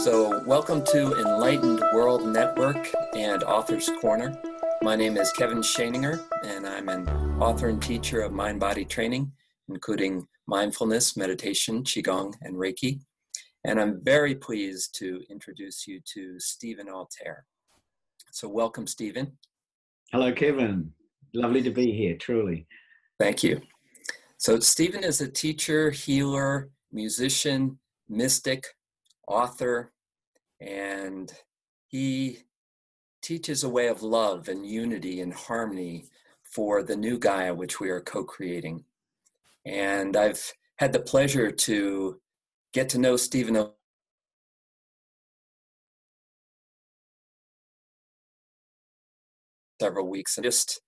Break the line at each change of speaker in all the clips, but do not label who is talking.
So welcome to Enlightened World Network and Author's Corner. My name is Kevin Schoeninger, and I'm an author and teacher of mind-body training, including mindfulness, meditation, Qigong, and Reiki. And I'm very pleased to introduce you to Stephen Altair. So welcome, Stephen.
Hello, Kevin. Lovely to be here, truly.
Thank you. So Stephen is a teacher, healer, musician, mystic, author, and he teaches a way of love and unity and harmony for the new Gaia, which we are co-creating. And I've had the pleasure to get to know Stephen several weeks, and just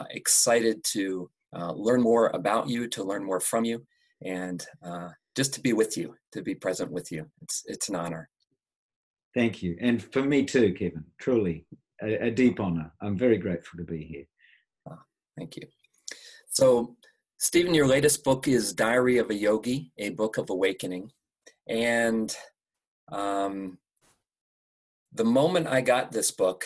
excited to learn more about you, to learn more from you, and just to be with you, to be present with you. It's an honor.
Thank you. And for me too, Kevin, truly a deep honor. I'm very grateful to be here.
Thank you. So, Stephen, your latest book is Diary of a Yogi, a Book of Awakening. And the moment I got this book,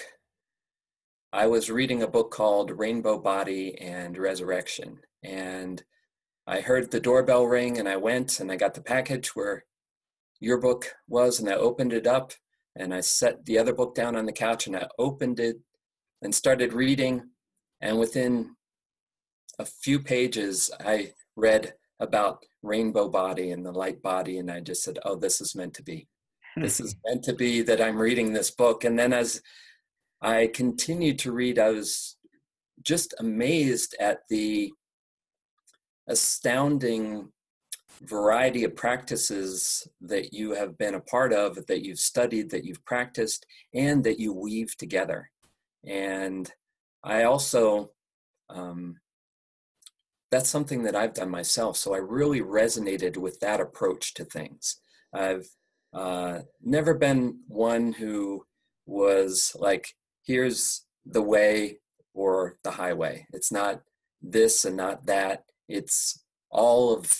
I was reading a book called Rainbow Body and Resurrection. And I heard the doorbell ring, and I went and I got the package where your book was, and I opened it up, and I set the other book down on the couch, and I opened it and started reading. And within a few pages, I read about rainbow body and the light body, and I just said, oh, this is meant to be. This is meant to be that I'm reading this book. And then as I continued to read, I was just amazed at the astounding variety of practices that you have been a part of, that you've studied, that you've practiced, and that you weave together. And I also, that's something that I've done myself. So I really resonated with that approach to things. I've never been one who was like, here's the way or the highway. It's not this and not that. It's all of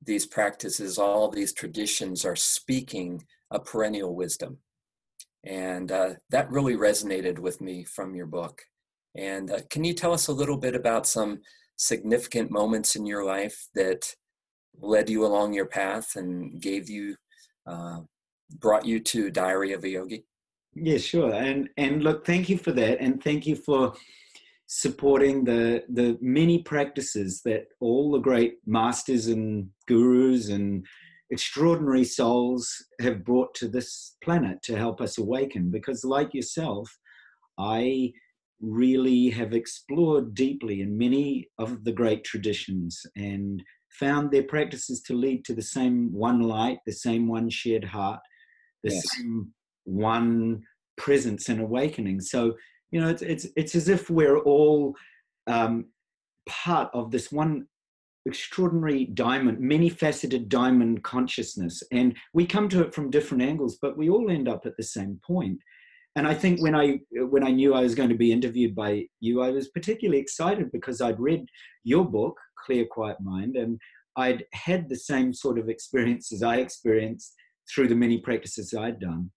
these practices, all these traditions are speaking a perennial wisdom. And that really resonated with me from your book. And can you tell us a little bit about some significant moments in your life that led you along your path and gave you, brought you to Diary of a Yogi?
Yeah, sure. And look, thank you for that. And thank you for supporting the many practices that all the great masters and gurus and extraordinary souls have brought to this planet to help us awaken. Because like yourself, I really have explored deeply in many of the great traditions and found their practices to lead to the same one light, the same one shared heart, the same one presence and awakening. So, you know, it's as if we're all part of this one extraordinary diamond, many-faceted diamond consciousness. And we come to it from different angles, but we all end up at the same point. And I think when I knew I was going to be interviewed by you, I was particularly excited because I'd read your book, Clear, Quiet Mind, and I'd had the same sort of experiences I experienced through the many practices I'd done.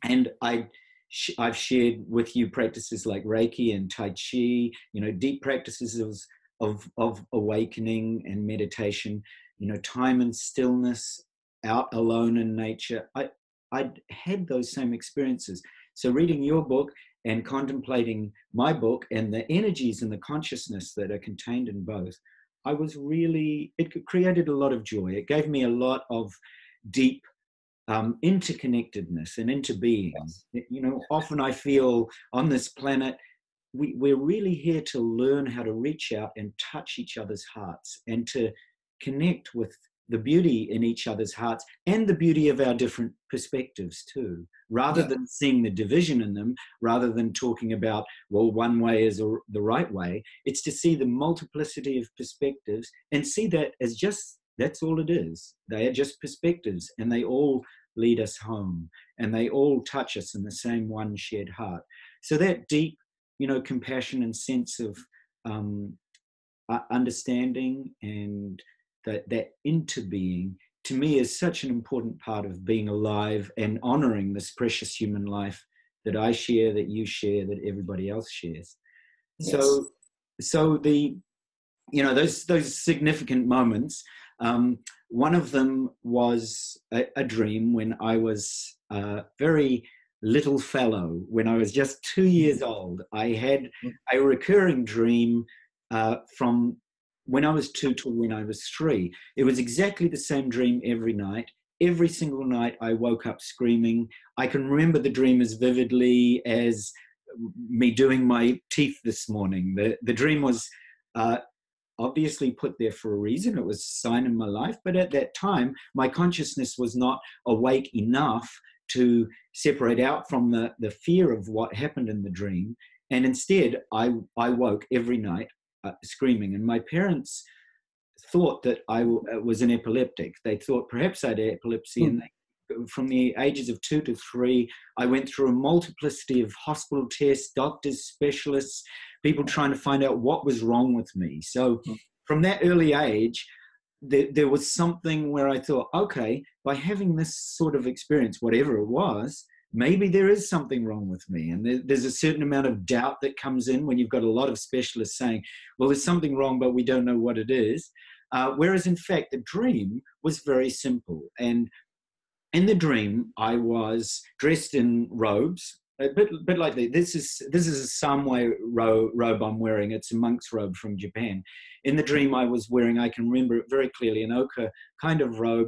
And I've shared with you practices like Reiki and Tai Chi, you know, deep practices of awakening and meditation, you know, time and stillness, out alone in nature. I'd had those same experiences. So reading your book and contemplating my book and the energies and the consciousness that are contained in both, it created a lot of joy. It gave me a lot of deep interconnectedness and interbeing. You know, often I feel on this planet, we're really here to learn how to reach out and touch each other's hearts and to connect with the beauty in each other's hearts and the beauty of our different perspectives too, rather than seeing the division in them, rather than talking about, well, one way is the right way. It's to see the multiplicity of perspectives and see that as just, that's all it is. They are just perspectives, and they all lead us home, and they all touch us in the same one shared heart. So that deep, you know, compassion and sense of understanding and that interbeing to me is such an important part of being alive and honoring this precious human life that I share, that you share, that everybody else shares.
Yes.
So the, you know, those significant moments. One of them was a dream when I was a very little fellow, when I was just 2 years old. I had a recurring dream from when I was 2 to when I was 3. It was exactly the same dream every night. Every single night I woke up screaming. I can remember the dream as vividly as me doing my teeth this morning. The dream was obviously put there for a reason. It was a sign in my life. But at that time, my consciousness was not awake enough to separate out from the fear of what happened in the dream. And instead, I woke every night screaming. And my parents thought that I was an epileptic. They thought perhaps I had epilepsy. And from the ages of 2 to 3, I went through a multiplicity of hospital tests, doctors, specialists, people trying to find out what was wrong with me. So from that early age, there was something where I thought, okay, by having this sort of experience, whatever it was, maybe there is something wrong with me. And there's a certain amount of doubt that comes in when you've got a lot of specialists saying, well, there's something wrong, but we don't know what it is. Whereas in fact, the dream was very simple. And in the dream, I was dressed in robes, a bit like this is a Samway robe I'm wearing. It's a monk's robe from Japan. In the dream, I was wearing, I can remember it very clearly, an ochre kind of robe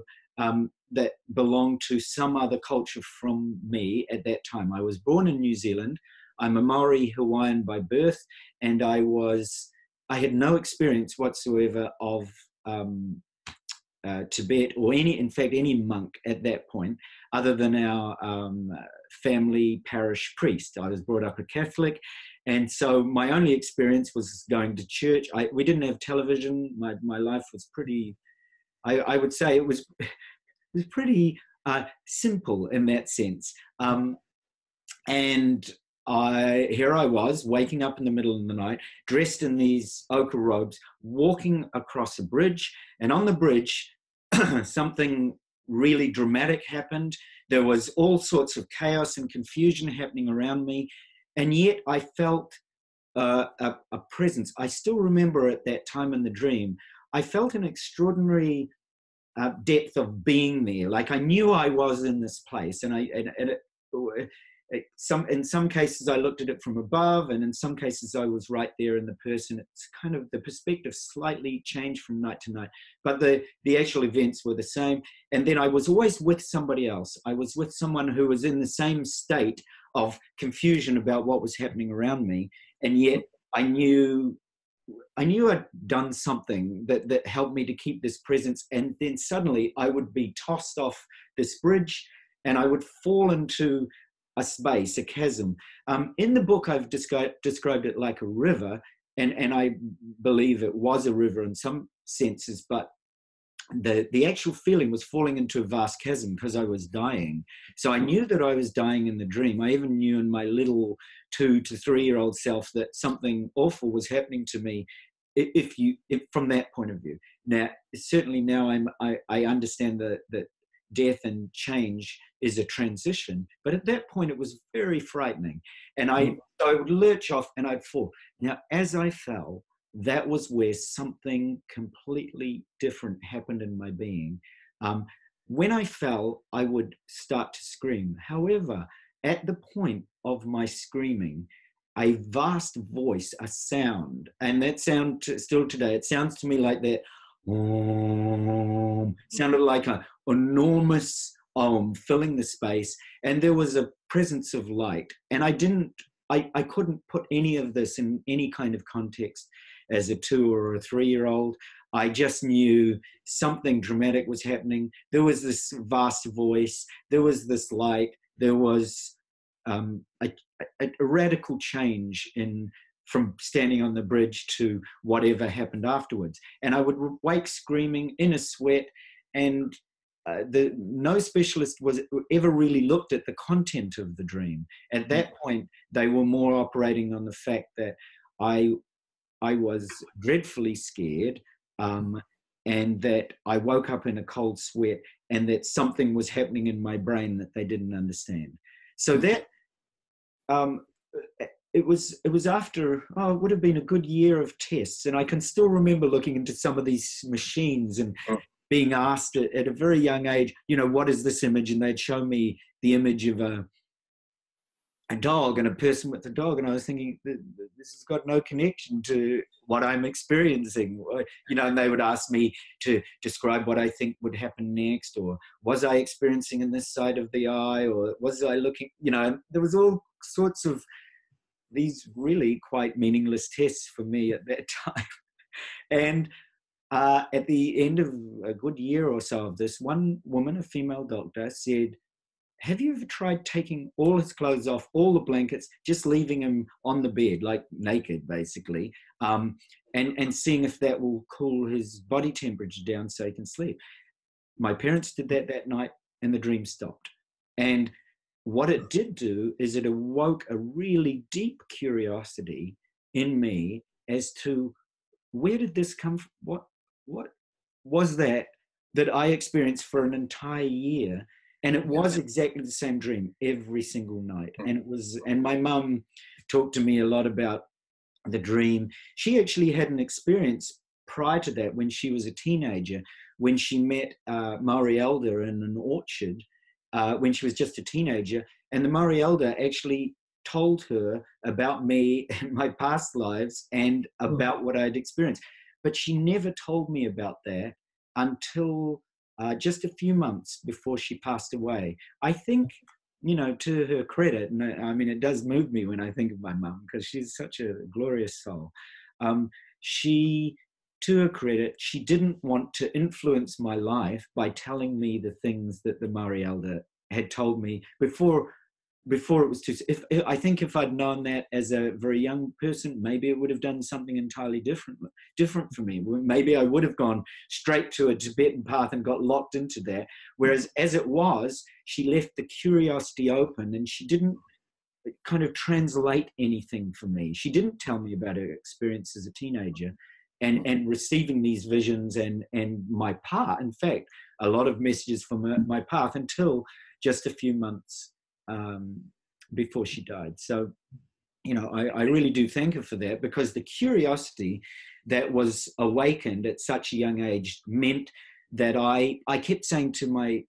that belonged to some other culture from me at that time. I was born in New Zealand. I'm a Maori Hawaiian by birth, and I had no experience whatsoever of Tibet or any monk at that point, other than our family parish priest. I was brought up a Catholic, and so my only experience was going to church. We didn't have television. My life was pretty, I would say it was pretty simple in that sense. And here I was, waking up in the middle of the night, dressed in these ochre robes, walking across a bridge. And on the bridge, something really dramatic happened. There was all sorts of chaos and confusion happening around me. And yet I felt a presence. I still remember at that time in the dream, I felt an extraordinary depth of being there. Like I knew I was in this place. And in some cases I looked at it from above, and in some cases I was right there in the person. It's kind of the perspective slightly changed from night to night, but the actual events were the same. And then I was always with somebody else. I was with someone who was in the same state of confusion about what was happening around me, and yet I knew I'd done something that helped me to keep this presence. And then suddenly I would be tossed off this bridge, and I would fall into a space, a chasm. In the book, I've described it like a river, and I believe it was a river in some senses, but the actual feeling was falling into a vast chasm because I was dying. So I knew that I was dying in the dream. I even knew in my little 2 to 3 year old self that something awful was happening to me. If from that point of view. Now, certainly now I understand that death and change is a transition, but at that point it was very frightening, and I would lurch off and I'd fall. Now, as I fell, that was where something completely different happened in my being. When I fell, I would start to scream. However, at the point of my screaming, a vast voice, a sound, and that sound still today, it sounds to me like that. Sounded like an enormous filling the space, and there was a presence of light. And I couldn't put any of this in any kind of context as a 2 or a 3 year old. I just knew something dramatic was happening. There was this vast voice, there was this light, there was a radical change from standing on the bridge to whatever happened afterwards. And I would wake screaming in a sweat, and no specialist was ever really looked at the content of the dream. At that point, they were more operating on the fact that I was dreadfully scared, and that I woke up in a cold sweat, and that something was happening in my brain that they didn't understand. So that it was after, it would have been a good year of tests, and I can still remember looking into some of these machines and being asked at a very young age, what is this image? And they'd show me the image of a dog and a person with a dog, and I was thinking, this has got no connection to what I'm experiencing, and they would ask me to describe what I think would happen next, or was I experiencing in this side of the eye, or was I looking, there was all sorts of these really quite meaningless tests for me at that time. And at the end of a good year or so of this, one woman, a female doctor, said, have you ever tried taking all his clothes off, all the blankets, just leaving him on the bed, like naked, basically, and seeing if that will cool his body temperature down so he can sleep? My parents did that night, and the dream stopped. And what it did do is it awoke a really deep curiosity in me as to where did this come from? What was that I experienced for an entire year? And it was exactly the same dream every single night. And my mum talked to me a lot about the dream. She actually had an experience prior to that when she was a teenager, when she met Maori elder in an orchard when she was just a teenager. And the Maori elder actually told her about me and my past lives and about what I'd experienced. But she never told me about that until just a few months before she passed away. I think, to her credit, and I mean, it does move me when I think of my mum, because she's such a glorious soul. To her credit, she didn't want to influence my life by telling me the things that the Maori elder had told me before it was too. I think if I'd known that as a very young person, maybe it would have done something entirely different for me. Maybe I would have gone straight to a Tibetan path and got locked into that. Whereas as it was, she left the curiosity open, and she didn't kind of translate anything for me. She didn't tell me about her experience as a teenager and receiving these visions and my path. In fact, a lot of messages from my path until just a few months before she died. So, I really do thank her for that, because the curiosity that was awakened at such a young age meant that I kept saying to my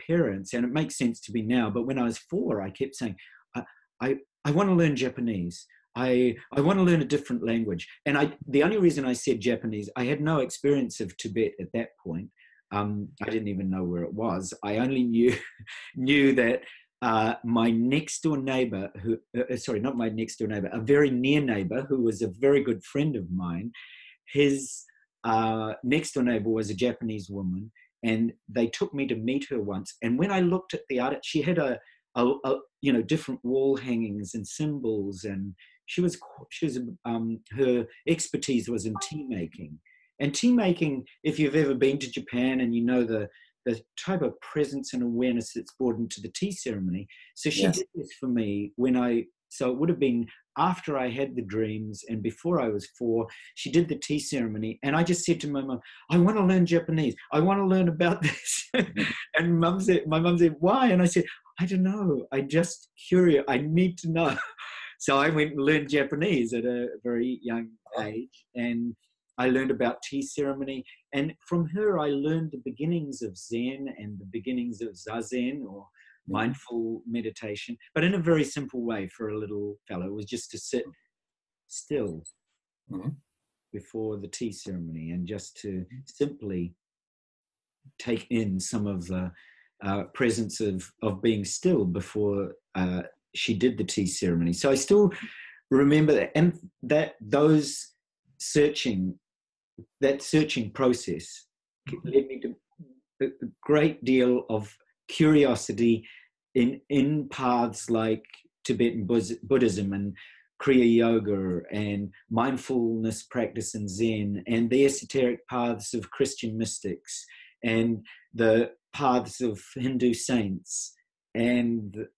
parents, and it makes sense to me now, but when I was 4, I kept saying, I want to learn Japanese. I want to learn a different language. And the only reason I said Japanese, I had no experience of Tibet at that point. I didn't even know where it was. I only knew that my next door neighbor, not my next door neighbor, a very near neighbor who was a very good friend of mine, his next door neighbor was a Japanese woman, and they took me to meet her once. And when I looked at the art, she had a different wall hangings and symbols, and her expertise was in tea making. And tea making, if you've ever been to Japan and the type of presence and awareness that's brought into the tea ceremony. So she did this for me so it would have been after I had the dreams and before I was 4, she did the tea ceremony. And I just said to my mum, I want to learn Japanese. I want to learn about this. And my mum said, why? And I said, I don't know. I'm just curious. I need to know. So I went and learned Japanese at a very young age. And I learned about tea ceremony. And from her, I learned the beginnings of Zen and the beginnings of Zazen, or mindful meditation, but in a very simple way for a little fellow. It was just to sit still before the tea ceremony and just to simply take in some of the presence of being still before she did the tea ceremony. So I still remember that, and that searching process led me to a great deal of curiosity in paths like Tibetan Buddhism and Kriya Yoga and mindfulness practice in Zen, and the esoteric paths of Christian mystics and the paths of Hindu saints and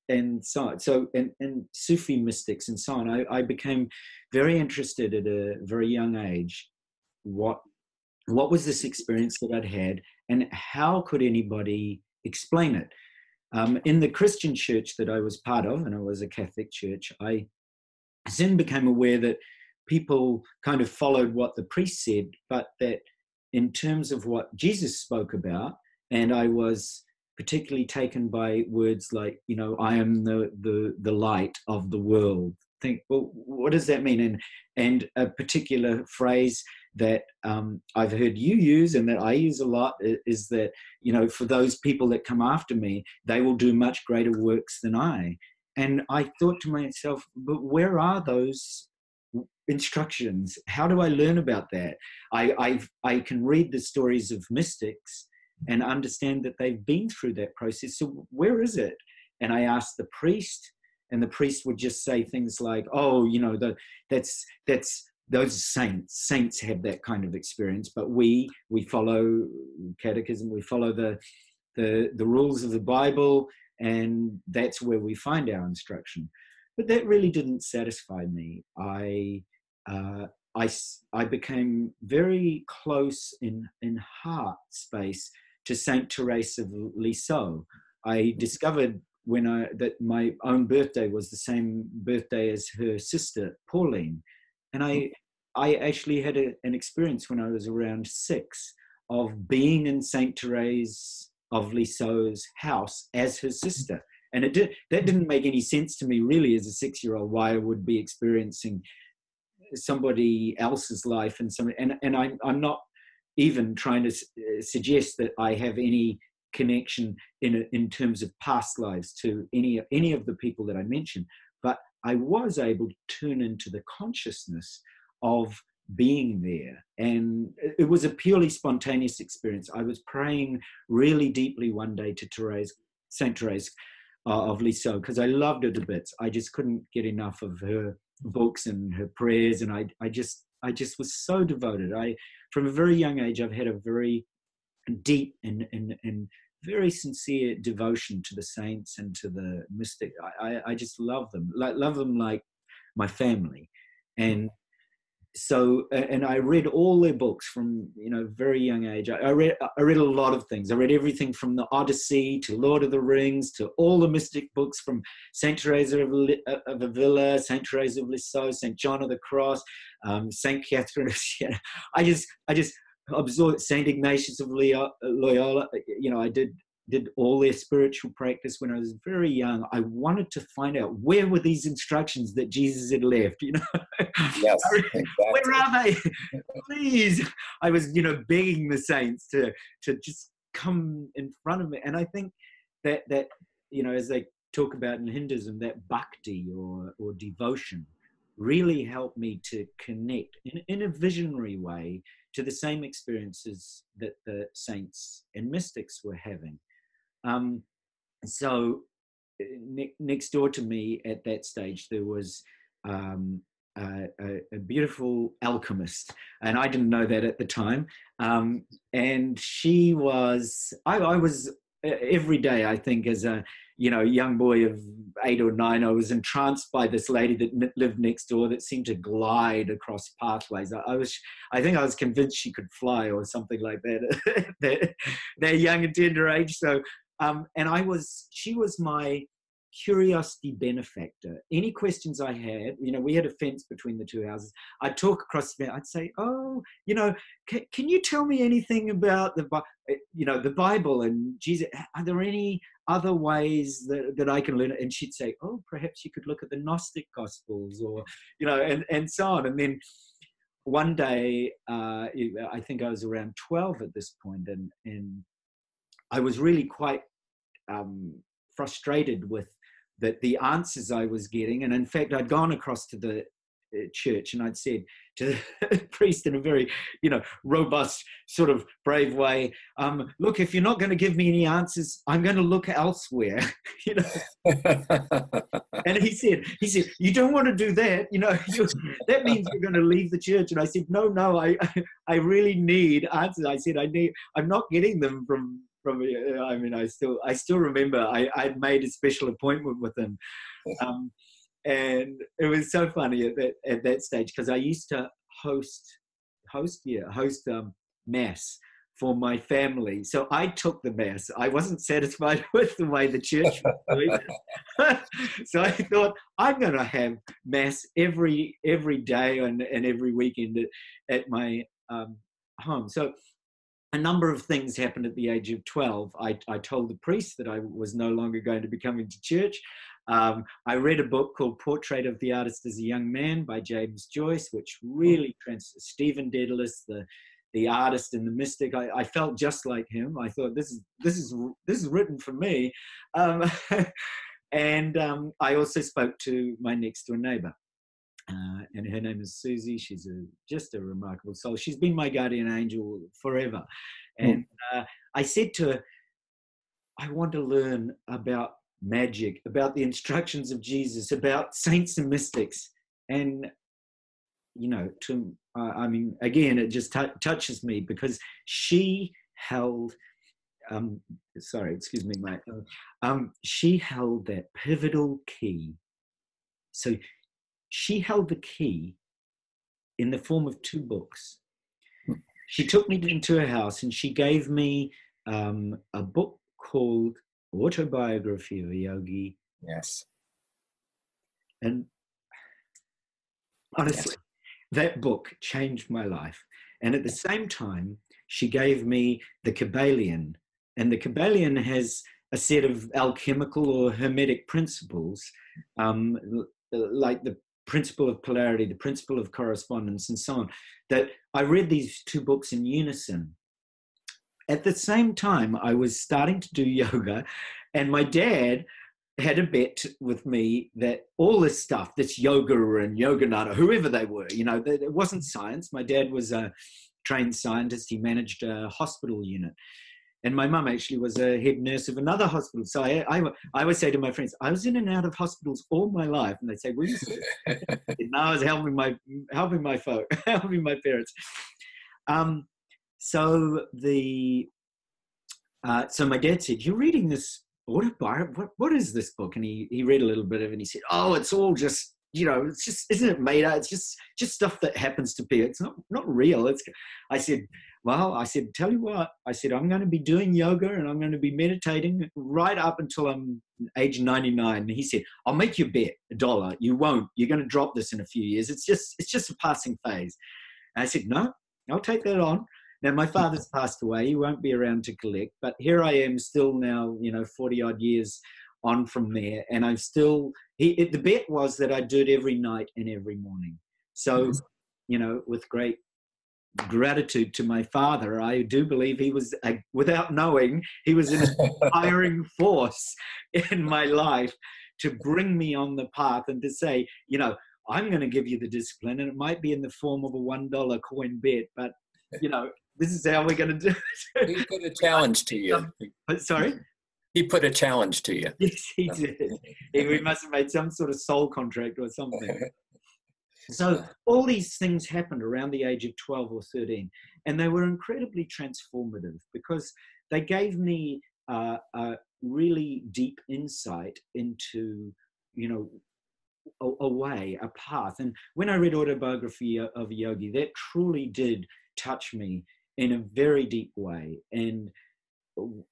so on. So and Sufi mystics and so on. I became very interested at a very young age what what was this experience that I'd had, and how could anybody explain it? In the Christian church that I was part of, and it was a Catholic church, I soon became aware that people kind of followed what the priest said, but that in terms of what Jesus spoke about, and I was particularly taken by words like, I am the light of the world. Think, well, what does that mean? And a particular phrase that I've heard you use and that I use a lot is that, for those people that come after me, they will do much greater works than I. And I thought to myself, but where are those instructions? How do I learn about that? I can read the stories of mystics and understand that they've been through that process. So where is it? And I asked the priest, and the priest would just say things like, "Oh, that's those saints have that kind of experience, but we follow catechism, we follow the rules of the Bible, and that's where we find our instruction." But that really didn't satisfy me. I became very close in heart space to Saint Therese of Lisieux. I discovered that my own birthday was the same birthday as her sister Pauline, and I actually had an experience when I was around 6 of being in Saint Therese of Lisieux's house as her sister. And that didn't make any sense to me really as a 6-year-old, why I would be experiencing somebody else's life and I'm not even trying to suggest that I have any connection in terms of past lives to any of the people that I mentioned, but I was able to tune into the consciousness of being there, and it was a purely spontaneous experience. I was praying really deeply one day to Saint Therese of Lisieux, because I loved her to bits. I just couldn't get enough of her books and her prayers, and I just was so devoted. From a very young age, I've had a very deep and very sincere devotion to the saints and to the mystic. I just love them like my family. And so, and I read all their books from very young age. I read a lot of things. I read everything from the Odyssey to Lord of the Rings to all the mystic books from Saint Teresa of Avila, Saint Teresa of Lisieux, Saint John of the Cross, Saint Catherine of Siena. I just absorbed Saint Ignatius of Loyola. I did all their spiritual practice when I was very young. I wanted to find out where were these instructions that Jesus had left,
Yes, exactly.
Where are they? Please. I was, begging the saints to just come in front of me. And I think that as they talk about in Hinduism, that bhakti or devotion really helped me to connect in a visionary way to the same experiences that the saints and mystics were having. So next door to me at that stage, there was a beautiful alchemist, and I didn't know that at the time. And she was, I was every day, I think, as a young boy of 8 or 9, I was entranced by this lady that lived next door that seemed to glide across pathways. I think I was convinced she could fly or something like that at that young and tender age. So, and she was my curiosity benefactor. Any questions I had, we had a fence between the two houses. I'd talk across the fence. I'd say, "Oh, can you tell me anything about the Bible and Jesus? Are there any other ways that I can learn it?" And she'd say, "Oh, perhaps you could look at the Gnostic Gospels," or and so on. And then one day, I think I was around 12 at this point, and I was really quite frustrated with the answers I was getting. And in fact, I'd gone across to the church and I'd said to the priest in a very, robust, sort of brave way, "Look, if you're not going to give me any answers, I'm going to look elsewhere." And he said, "You don't want to do that, that means you're going to leave the church." And I said, no, I really need answers. I said, I'm not getting them from I still remember I'd made a special appointment with him. And it was so funny at that stage, because I used to host mass for my family. So I took the mass. I wasn't satisfied with the way the church was doing it. So I thought, I'm going to have mass every day and every weekend at my home. So a number of things happened at the age of 12. I told the priest that I was no longer going to be coming to church. I read a book called Portrait of the Artist as a Young Man by James Joyce, which really Stephen Dedalus, the artist and the mystic. I felt just like him. I thought, this is written for me. And I also spoke to my next door neighbor. And her name is Susie. She's just a remarkable soul. She's been my guardian angel forever. And I said to her, I want to learn about magic, about the instructions of Jesus, about saints and mystics. And, you know, I mean, again, it just touches me because she held, excuse me, mate. She held that pivotal key. So she held the key in the form of 2 books. She took me into her house and she gave me a book called Autobiography of a Yogi.
Yes.
And honestly, that book changed my life. And at the same time, she gave me the Kabbalion. And the Kabbalion has a set of alchemical or hermetic principles, like the principle of polarity, the principle of correspondence, and so on, that I read these 2 books in unison. At the same time, I was starting to do yoga, and my dad had a bet with me that all this stuff, this yoga and Yogananda, whoever they were, you know, it wasn't science. My dad was a trained scientist. He managed a hospital unit. And my mum actually was a head nurse of another hospital. So I would say to my friends, I was in and out of hospitals all my life. And they'd say, well, you see. And I was helping my folk, helping my parents. So my dad said, you're reading this autobiography? What is this book? And he read a little bit of it and he said, oh, it's all just, you know, it's just, isn't it made up? It's just stuff that happens to people. It's not real. I said, tell you what, I said, I'm going to be doing yoga and I'm going to be meditating right up until I'm age 99. And he said, I'll make you a bet, $1. You won't. You're going to drop this in a few years. It's just a passing phase. And I said, no, I'll take that on. Now, my father's passed away. He won't be around to collect. But here I am still now, 40 odd years on from there. And I'm still, the bet was that I'd do it every night and every morning. So, with great gratitude to my father, I do believe he was, without knowing, he was an inspiring force in my life to bring me on the path and to say, I'm going to give you the discipline, and it might be in the form of a $1 coin bet, but this is how we're going to do it.
He put a challenge to you.
Sorry?
He put a challenge to you.
Yes, he did. We must have made some sort of soul contract or something. So all these things happened around the age of 12 or 13, and they were incredibly transformative because they gave me a really deep insight into, a way, a path. And when I read Autobiography of a Yogi, that truly did touch me in a very deep way. And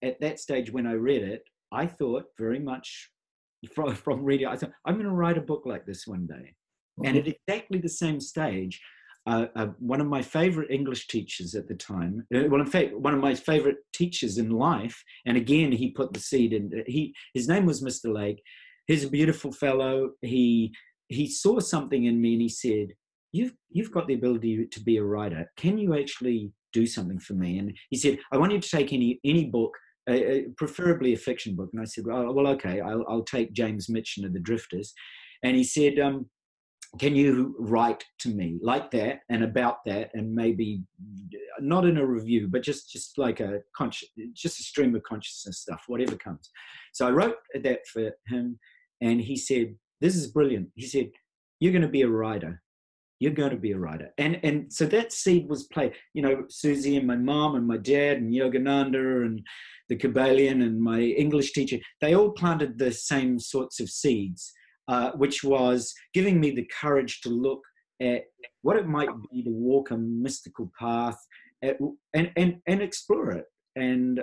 at that stage when I read it, I thought very much from reading, I thought, I'm going to write a book like this one day. And at exactly the same stage, one of my favorite English teachers at the time, well, in fact, one of my favorite teachers in life, and again, he put the seed in, his name was Mr. Lake. He's a beautiful fellow. He saw something in me and he said, you've got the ability to be a writer. Can you actually do something for me? And he said, I want you to take any book, preferably a fiction book. And I said, well, okay, I'll take James Mitchell of the Drifters. And he said, can you write to me like that and about that, and maybe not in a review, but just like just a stream of consciousness stuff, whatever comes. So I wrote that for him, and he said, this is brilliant. He said, you're going to be a writer. You're going to be a writer. And so that seed was planted. Susie and my mom and my dad and Yogananda and the Kabbalion and my English teacher, they all planted the same sorts of seeds. Which was giving me the courage to look at what it might be to walk a mystical path and explore it. And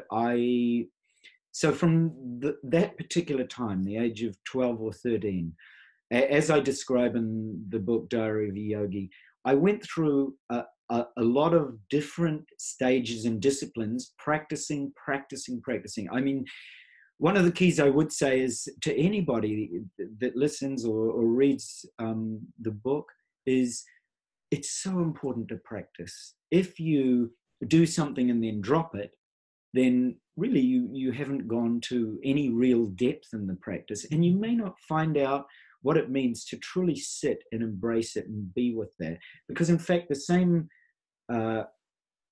so from that particular time, the age of 12 or 13, as I describe in the book Diary of a Yogi, I went through a lot of different stages and disciplines, practicing. I mean, one of the keys I would say is to anybody that listens or reads the book is it's so important to practice. If you do something and then drop it, then really you haven't gone to any real depth in the practice, and you may not find out what it means to truly sit and embrace it and be with that. Because in fact, the same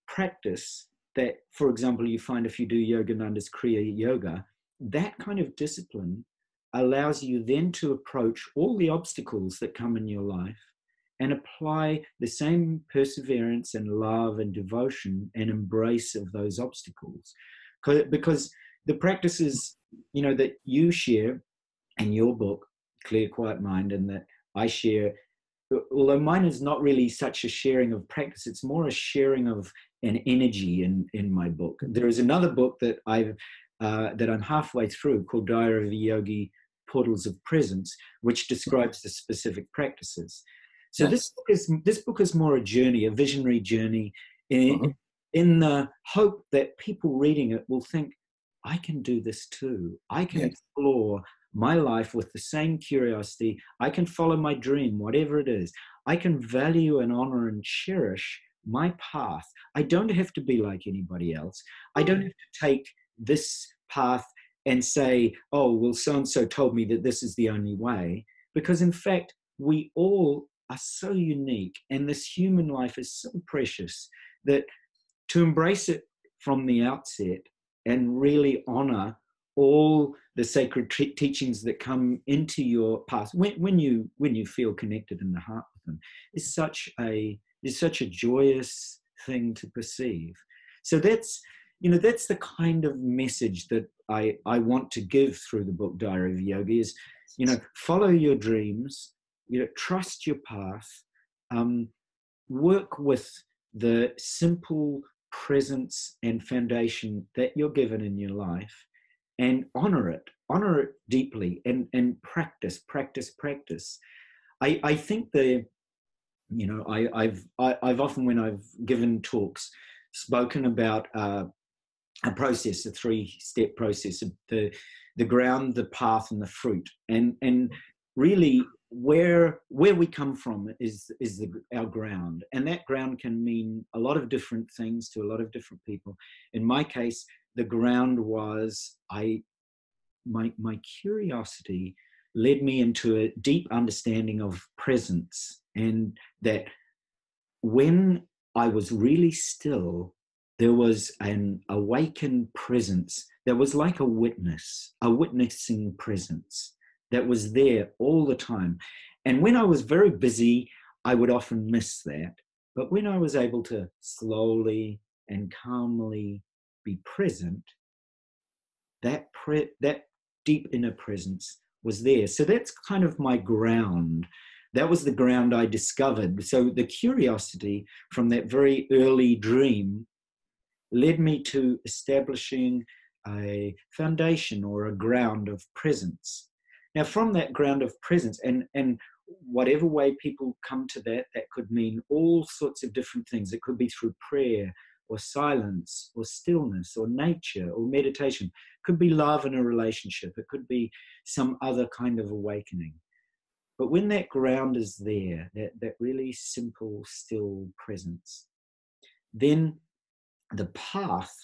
practice that, for example, you find if you do Yogananda's Kriya Yoga, that kind of discipline allows you then to approach all the obstacles that come in your life and apply the same perseverance and love and devotion and embrace of those obstacles. Because the practices, that you share in your book, Clear, Quiet Mind, and that I share, although mine is not really such a sharing of practice, it's more a sharing of an energy in my book. There is another book that that I'm halfway through called Diary of a Yogi, Portals of Presence, which describes the specific practices. So this book is more a journey, a visionary journey, in the hope that people reading it will think, I can do this too. I can explore my life with the same curiosity. I can follow my dream, whatever it is. I can value and honor and cherish my path. I don't have to be like anybody else. I don't have to take this path and say, oh, well, so-and-so told me that this is the only way. Because in fact, we all are so unique, and this human life is so precious that to embrace it from the outset and really honor all the sacred teachings that come into your path when you feel connected in the heart with them is such a joyous thing to perceive. So that's the kind of message that I want to give through the book Diary of a Yogi is, follow your dreams, trust your path, work with the simple presence and foundation that you're given in your life, and honor it deeply, and practice. I think I've often, when I've given talks, spoken about a process, a 3-step process, the ground, the path, and the fruit, and really where we come from is our ground, and that ground can mean a lot of different things to a lot of different people. In my case, the ground was my curiosity led me into a deep understanding of presence, and that when I was really still, there was an awakened presence that was like a witnessing presence that was there all the time. And when I was very busy, I would often miss that. But when I was able to slowly and calmly be present, that deep inner presence was there. So that's kind of my ground. That was the ground I discovered. So the curiosity from that very early dream led me to establishing a foundation or a ground of presence. Now, from that ground of presence, and whatever way people come to that could mean all sorts of different things. It could be through prayer or silence or stillness or nature or meditation. It could be love in a relationship. It could be some other kind of awakening. But when that ground is there, that really simple, still presence, then the path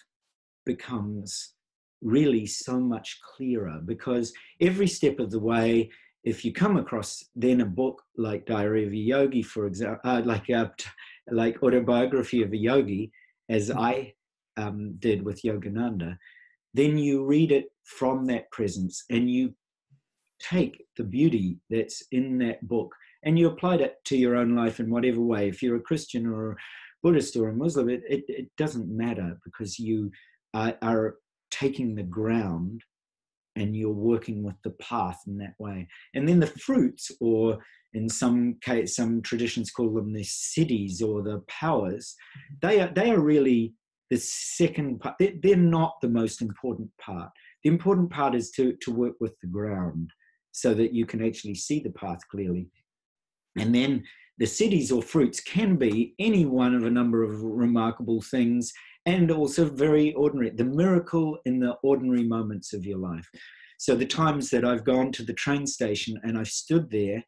becomes really so much clearer, because every step of the way, if you come across then a book like Diary of a Yogi, for example, like Autobiography of a Yogi, as I did with Yogananda, then you read it from that presence and you take the beauty that's in that book and you apply it to your own life in whatever way. If you're a Christian or a Buddhist or a Muslim, it doesn't matter, because you are taking the ground and you're working with the path in that way. And then the fruits, or in some traditions call them the siddhis or the powers, they are really the second part. They're not the most important part. The important part is to work with the ground so that you can actually see the path clearly. And then the siddhis or fruits can be any one of a number of remarkable things, and also very ordinary, the miracle in the ordinary moments of your life. So the times that I've gone to the train station and I've stood there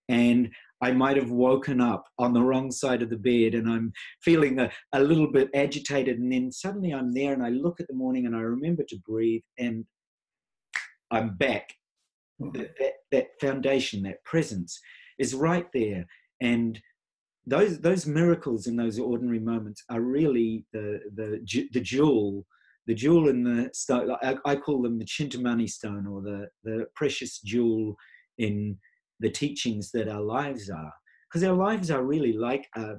and I might have woken up on the wrong side of the bed and I'm feeling a little bit agitated, and then suddenly I'm there and I look at the morning and I remember to breathe and I'm back. That foundation, that presence is right there. And those miracles in those ordinary moments are really the jewel in the stone. I call them the Chintamani stone, or the precious jewel in the teachings that our lives are. Because our lives are really like a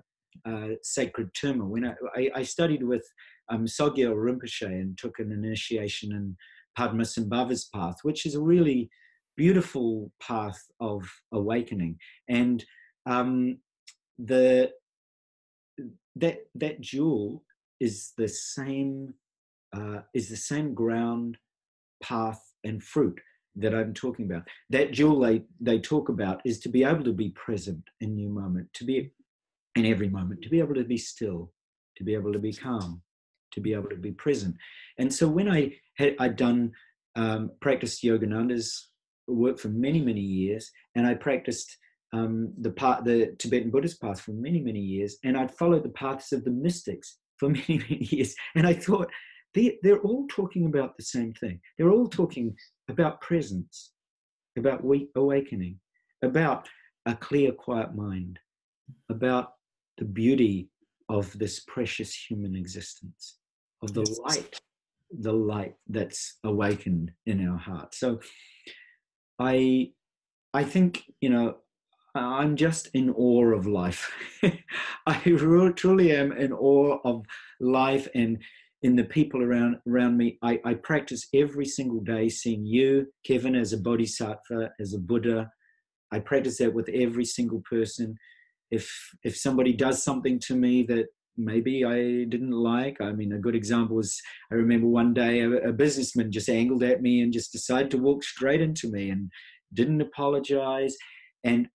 sacred terma. When I studied with Sogyal Rinpoche and took an initiation in Padmasambhava's path, which is a really beautiful path of awakening. And that jewel is the same ground, path, and fruit that I'm talking about. That jewel they talk about is to be able to be present in new moment, to be in every moment, to be able to be still, to be able to be calm, to be able to be present. And so when I'd done practiced Yogananda's work for many, many years, and I practiced the Tibetan Buddhist path for many, many years, and I'd followed the paths of the mystics for many, many years, and I thought, they're all talking about the same thing. They're all talking about presence, about awakening, about a clear, quiet mind, about the beauty of this precious human existence, of the light that's awakened in our heart. So I think, I'm just in awe of life. I truly am in awe of life and in the people around me. I practice every single day seeing you, Kevin, as a bodhisattva, as a Buddha. I practice that with every single person. If somebody does something to me that maybe I didn't like, I mean, a good example was, I remember one day a businessman just angled at me and just decided to walk straight into me and didn't apologize. And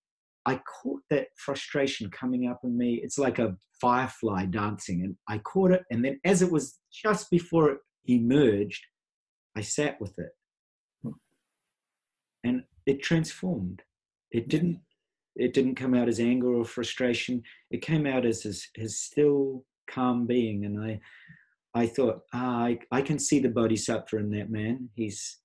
I caught that frustration coming up in me. It's like a firefly dancing, and I caught it. And then as it was just before it emerged, I sat with it, and it transformed. It didn't come out as anger or frustration. It came out as his still, calm being. And I thought, I can see the bodhisattva in that man. He's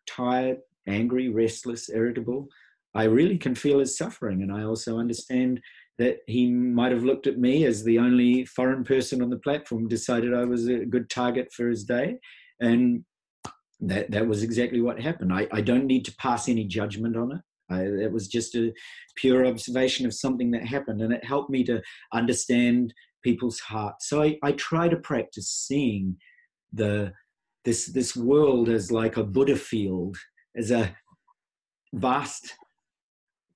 tired, angry, restless, irritable. I really can feel his suffering. And I also understand that he might have looked at me as the only foreign person on the platform, decided I was a good target for his day. And that was exactly what happened. I don't need to pass any judgment on it. It was just a pure observation of something that happened, and it helped me to understand people's hearts. So I try to practice seeing this world as like a Buddha field, as a vast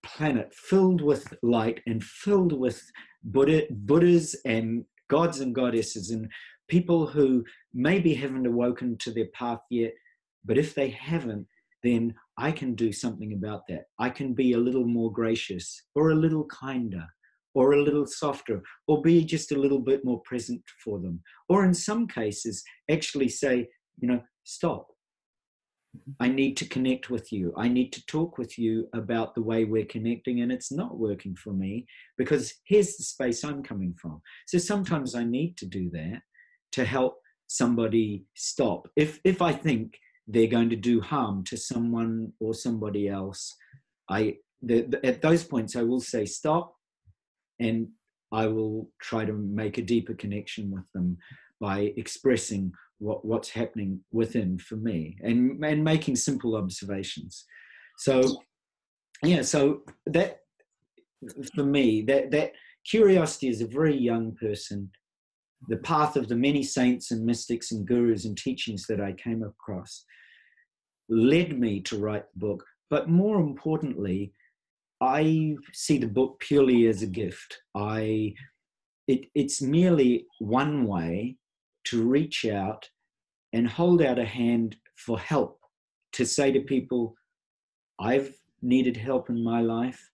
planet filled with light and filled with Buddhas and gods and goddesses and people who maybe haven't awoken to their path yet, but if they haven't, then I can do something about that. I can be a little more gracious, or a little kinder, or a little softer, or be just a little bit more present for them. Or in some cases, actually say, stop. I need to connect with you. I need to talk with you about the way we're connecting, and it's not working for me because here's the space I'm coming from. So sometimes I need to do that to help somebody stop. If I think they're going to do harm to someone or somebody else, at those points I will say stop, and I will try to make a deeper connection with them by expressing what's happening within for me and making simple observations. So that for me, that curiosity is a very young person. The path of the many saints and mystics and gurus and teachings that I came across led me to write the book. But more importantly, I see the book purely as a gift. It's merely one way to reach out and hold out a hand for help, to say to people, I've needed help in my life.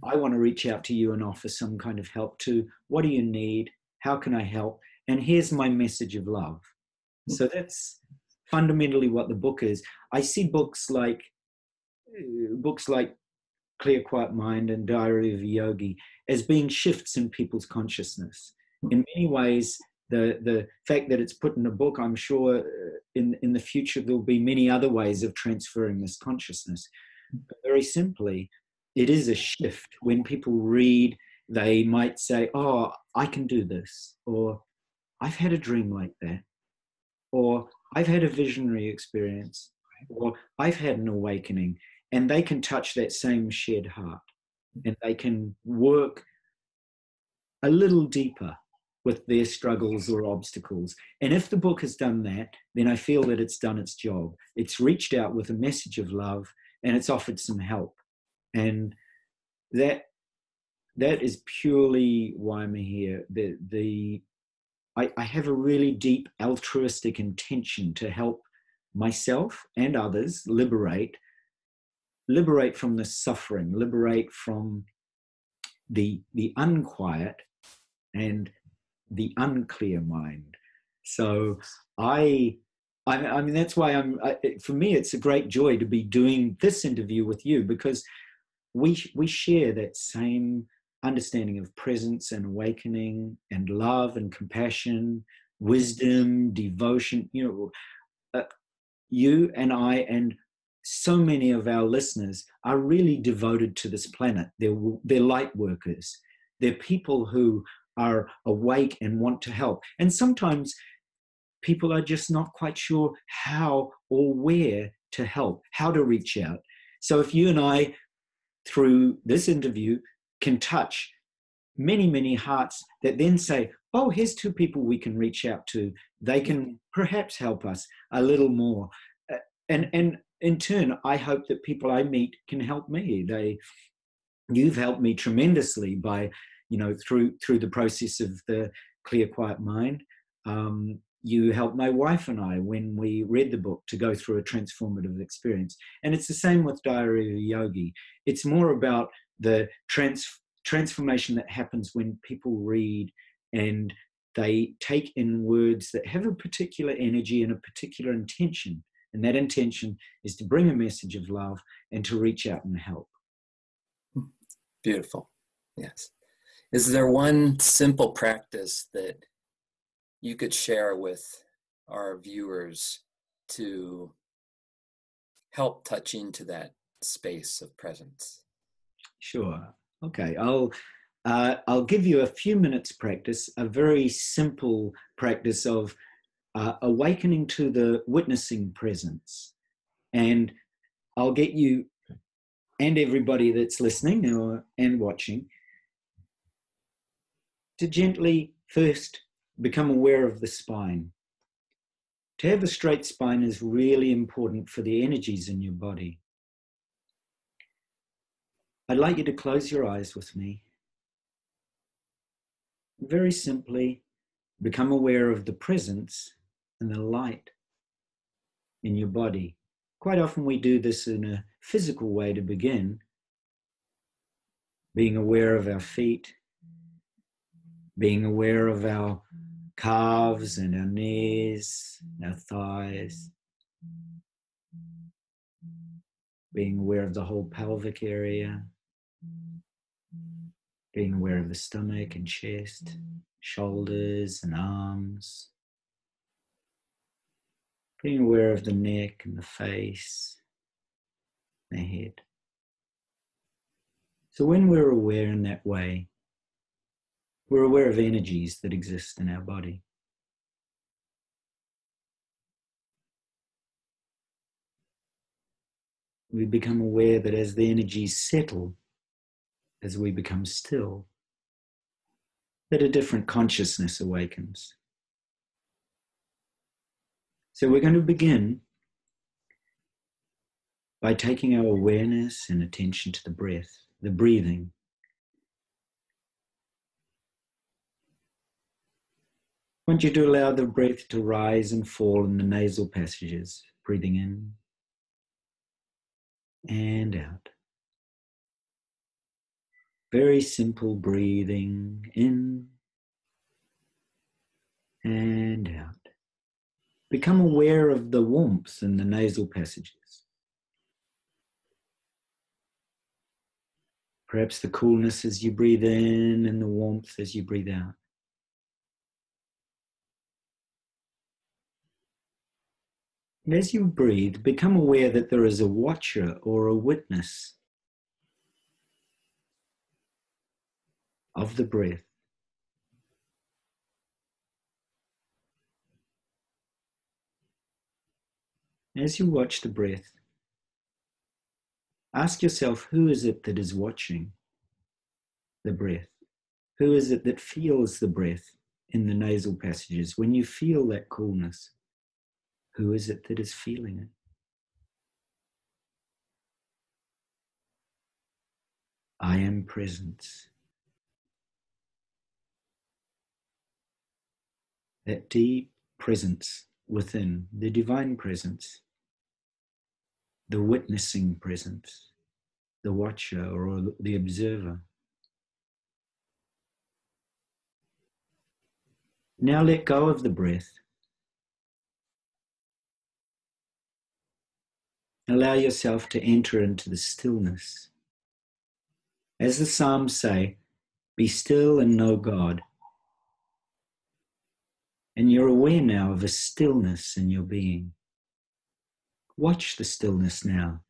I want to reach out to you and offer some kind of help too. What do you need? How can I help? And here's my message of love. So that's fundamentally what the book is. I see books like Clear Quiet Mind and Diary of a Yogi as being shifts in people's consciousness. In many ways, the fact that it's put in a book, I'm sure in the future there'll be many other ways of transferring this consciousness. But very simply, it is a shift. When people read, they might say, oh, I can do this, or I've had a dream like that, or I've had a visionary experience, or I've had an awakening, and they can touch that same shared heart, and they can work a little deeper with their struggles or obstacles. And if the book has done that, then I feel that it's done its job. It's reached out with a message of love, and it's offered some help. And that is purely why I'm here. I have a really deep altruistic intention to help myself and others liberate from the suffering, liberate from the unquiet and the unclear mind. So I mean, that's why for me, it's a great joy to be doing this interview with you, because we share that same understanding of presence and awakening and love and compassion, wisdom, devotion. You and I and so many of our listeners are really devoted to this planet. They're light workers. They're people who are awake and want to help. And sometimes people are just not quite sure how or where to help, how to reach out. So if you and I, through this interview, can touch many, many hearts that then say, oh, here's two people we can reach out to. They can perhaps help us a little more. And in turn, I hope that people I meet can help me. You've helped me tremendously by, through the process of the Clear Quiet Mind. You helped my wife and I when we read the book to go through a transformative experience. And it's the same with Diary of a Yogi. It's more about the transformation that happens when people read and they take in words that have a particular energy and a particular intention. And that intention is to bring a message of love and to reach out and help.
Beautiful. Yes. Is there one simple practice that you could share with our viewers to help touch into that space of presence?
Sure. Okay. I'll give you a few minutes practice, a very simple practice of awakening to the witnessing presence. And I'll get you and everybody that's listening and watching to gently first become aware of the spine. To have a straight spine is really important for the energies in your body. I'd like you to close your eyes with me. Very simply, become aware of the presence and the light in your body. Quite often we do this in a physical way to begin, being aware of our feet, being aware of our calves and our knees, our thighs, being aware of the whole pelvic area, being aware of the stomach and chest, shoulders and arms, being aware of the neck and the face, the head. So when we're aware in that way, we're aware of energies that exist in our body. We become aware that as the energies settle, as we become still, that a different consciousness awakens. So we're going to begin by taking our awareness and attention to the breath, the breathing. I want you to allow the breath to rise and fall in the nasal passages, breathing in and out. Very simple breathing in and out. Become aware of the warmth in the nasal passages. Perhaps the coolness as you breathe in and the warmth as you breathe out. And as you breathe, become aware that there is a watcher or a witness of the breath. As you watch the breath, ask yourself, who is it that is watching the breath? Who is it that feels the breath in the nasal passages? When you feel that coolness, who is it that is feeling it? I am presence. That deep presence within, the divine presence, the witnessing presence, the watcher or the observer. Now let go of the breath. Allow yourself to enter into the stillness. As the Psalms say, be still and know God. And you're aware now of a stillness in your being. Watch the stillness now.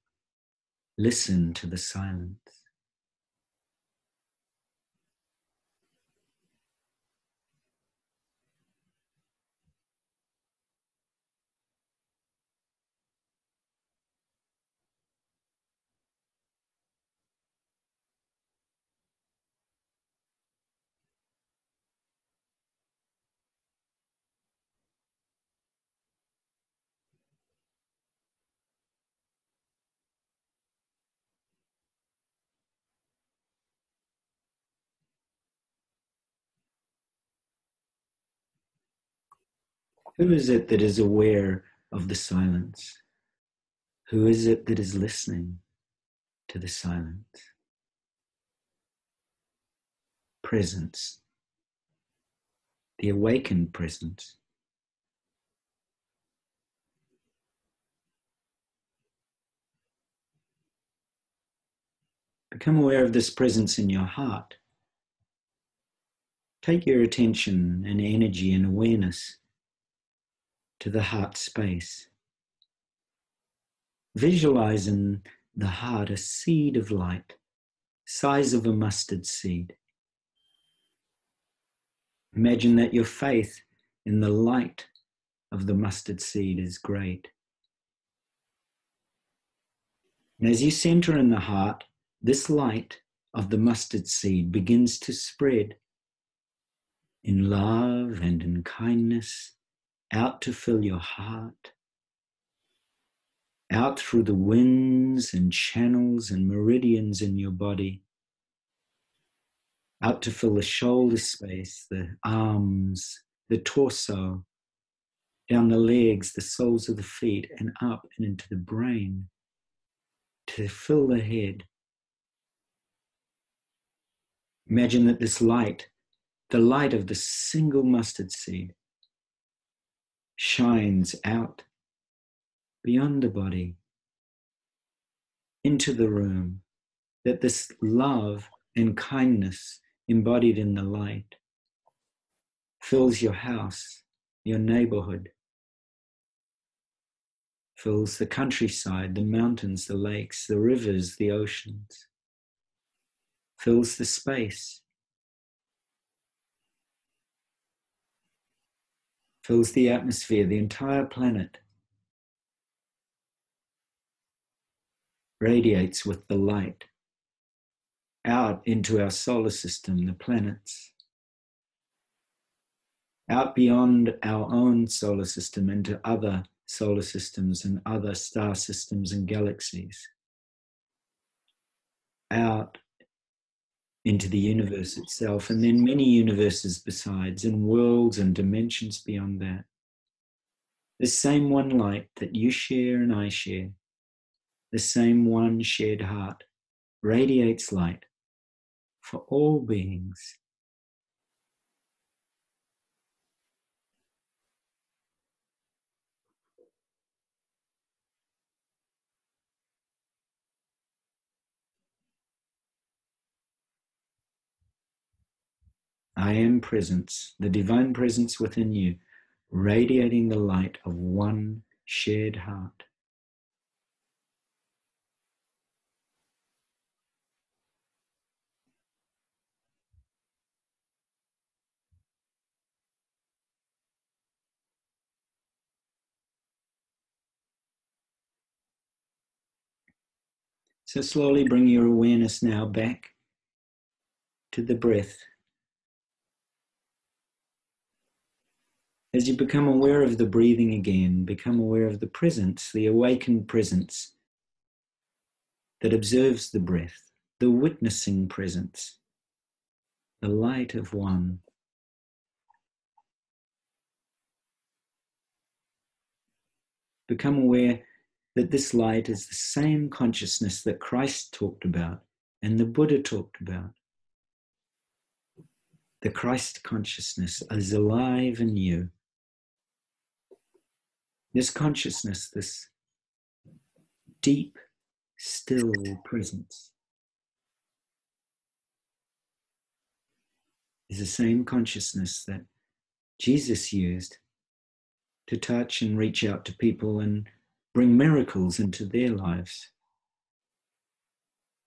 Listen to the silence. Who is it that is aware of the silence? Who is it that is listening to the silence? Presence. The awakened presence. Become aware of this presence in your heart. Take your attention and energy and awareness to the heart space. Visualize in the heart a seed of light, size of a mustard seed. Imagine that your faith in the light of the mustard seed is great. And as you center in the heart, this light of the mustard seed begins to spread in love and in kindness, out to fill your heart, out through the winds and channels and meridians in your body, out to fill the shoulder space, the arms, the torso, down the legs, the soles of the feet, and up and into the brain, to fill the head. Imagine that this light, the light of the single mustard seed, shines out beyond the body, into the room, that this love and kindness embodied in the light fills your house, your neighborhood, fills the countryside, the mountains, the lakes, the rivers, the oceans, fills the space, fills the atmosphere, the entire planet, radiates with the light out into our solar system, the planets, out beyond our own solar system into other solar systems and other star systems and galaxies, out into the universe itself, and then many universes besides, and worlds and dimensions beyond that. The same one light that you share and I share, the same one shared heart, radiates light for all beings. I am presence, the divine presence within you, radiating the light of one shared heart. So slowly bring your awareness now back to the breath. As you become aware of the breathing again, become aware of the presence, the awakened presence that observes the breath, the witnessing presence, the light of one. Become aware that this light is the same consciousness that Christ talked about and the Buddha talked about. The Christ consciousness is alive in you. This consciousness, this deep, still presence, is the same consciousness that Jesus used to touch and reach out to people and bring miracles into their lives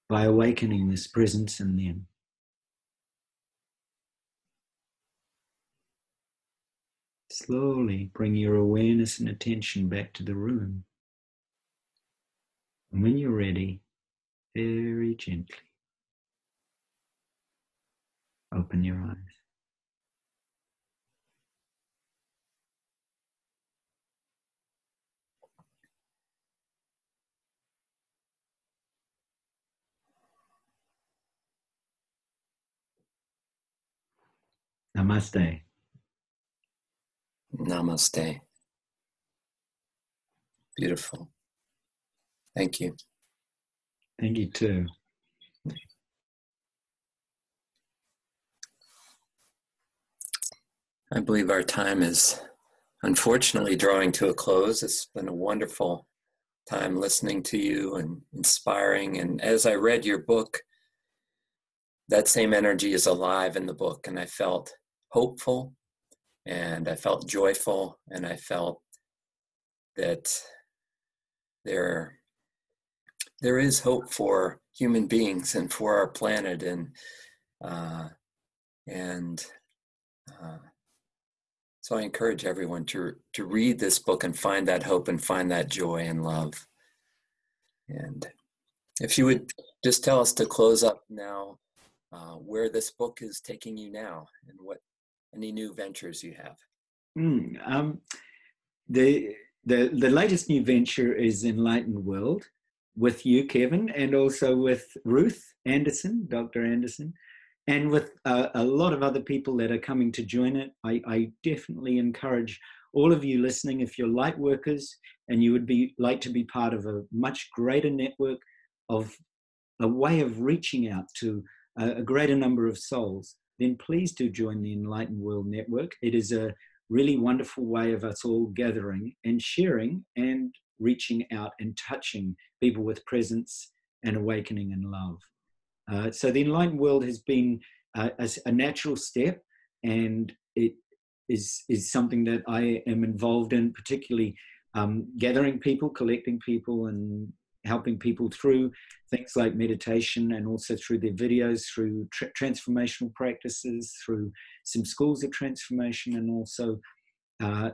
by awakening this presence in them. Slowly bring your awareness and attention back to the room. And when you're ready, very gently, open your eyes. Namaste.
Namaste. Beautiful. Thank you.
Thank you too.
I believe our time is unfortunately drawing to a close. It's been a wonderful time listening to you and inspiring. And as I read your book, that same energy is alive in the book. And I felt hopeful, and I felt joyful, and I felt that there is hope for human beings and for our planet. So I encourage everyone to read this book and find that hope and find that joy and love. And if you would just tell us to close up now, where this book is taking you now and what any new ventures you have.
The latest new venture is Enlightened World with you, Kevin, and also with Ruth Anderson, Dr. Anderson, and with a lot of other people that are coming to join it. I definitely encourage all of you listening, if you're light workers and you would like to be part of a much greater network of a way of reaching out to a greater number of souls, then please do join the Enlightened World Network. It is a really wonderful way of us all gathering and sharing and reaching out and touching people with presence and awakening and love. So the Enlightened World has been a natural step, and it is something that I am involved in, particularly gathering people, collecting people, and helping people through things like meditation, and also through their videos, through transformational practices, through some schools of transformation, and also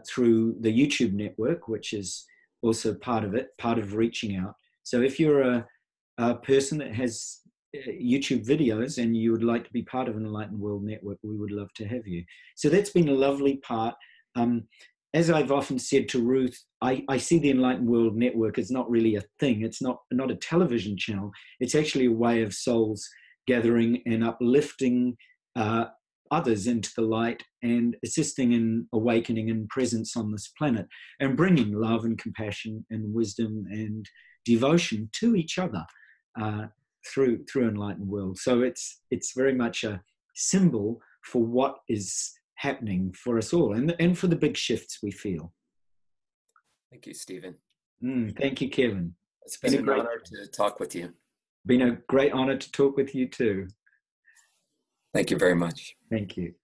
through the YouTube network, which is also part of it, part of reaching out. So if you're a person that has YouTube videos and you would like to be part of an Enlightened World Network, we would love to have you. So that's been a lovely part. as I've often said to Ruth, I see the Enlightened World Network as not really a thing. It's not a television channel. It's actually a way of souls gathering and uplifting others into the light and assisting in awakening and presence on this planet, and bringing love and compassion and wisdom and devotion to each other through Enlightened World. So it's very much a symbol for what is happening for us all, and for the big shifts we feel.
Thank you, Stephen.
Thank you, Kevin.
It's been an honor to talk with you.
Been a great honor to talk with you too.
Thank you very much.
Thank you.